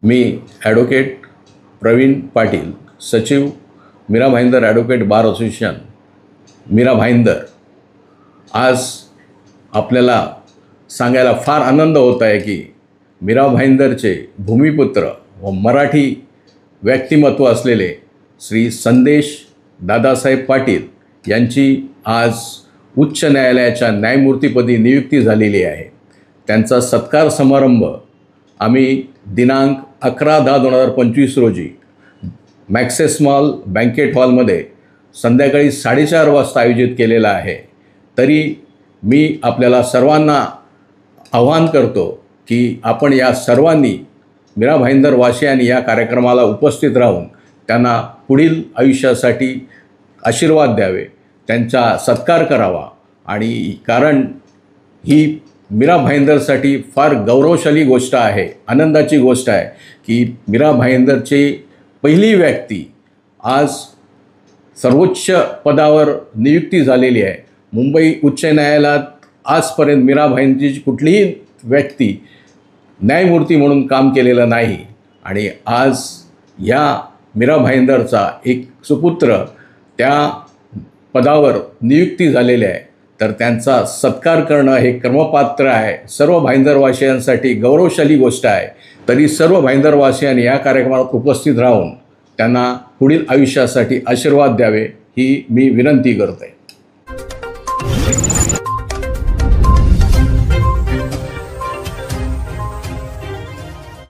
मी advocate Praveen Patil, सचिव Mira Bhayandar advocate bar association Mira Bhayandar, आज आपल्याला सांगायला फार आनंद होत आहे की मीरा भाईंदरचे भूमिपुत्र व मराठी व्यक्तिमत्व असलेले श्री संदेश दादासाहेब पाटील यांची आज उच्च न्यायालयाच्या न्यायमूर्तीपदी नियुक्ती झालेली आहे। त्यांचा सत्कार समारंभ आम्ही दिनांक 11/10/2025 रोजी मॅक्सेस मॉल बँकेट हॉलमध्ये संध्याकाळी 4:30 वाजता आयोजित केलेला आहे। तरी मी आपल्याला सर्वांना आवाहन करतो की आपण या सर्वांनी मीरा भाईंदर वासियांनी या कार्यक्रमाला उपस्थित राहून त्यांना पुढील आयुष्यासाठी आशीर्वाद द्यावे, त्यांचा सत्कार करावा। आणि कारण ही मीरा भाईंदरसाठी फार गौरवशाली गोष्ट आहे, आनंदाची गोष्ट आहे की मीरा भाईंदरची पहिली व्यक्ती आज सर्वोच्च पदावर नियुक्ती झालेली आहे। मुंबई उच्च न्यायालयात आजपर्यंत मीरा भाईंदरची कुठलीही व्यक्ती न्यायमूर्ती म्हणून काम केलेलं नाही आणि आज या मीरा भाईंदरचा एक सुपुत्र त्या पदावर नियुक्ती झालेली आहे, तर त्यांचा सत्कार करणं हे कर्मपात्र आहे। सर्व भाईंदरवासियांसाठी गौरवशाली गोष्ट आहे। तरी सर्व भाईंदरवासियांनी या कार्यक्रमात उपस्थित राहून त्यांना पुढील आयुष्यासाठी आशीर्वाद द्यावे ही मी विनंती करते।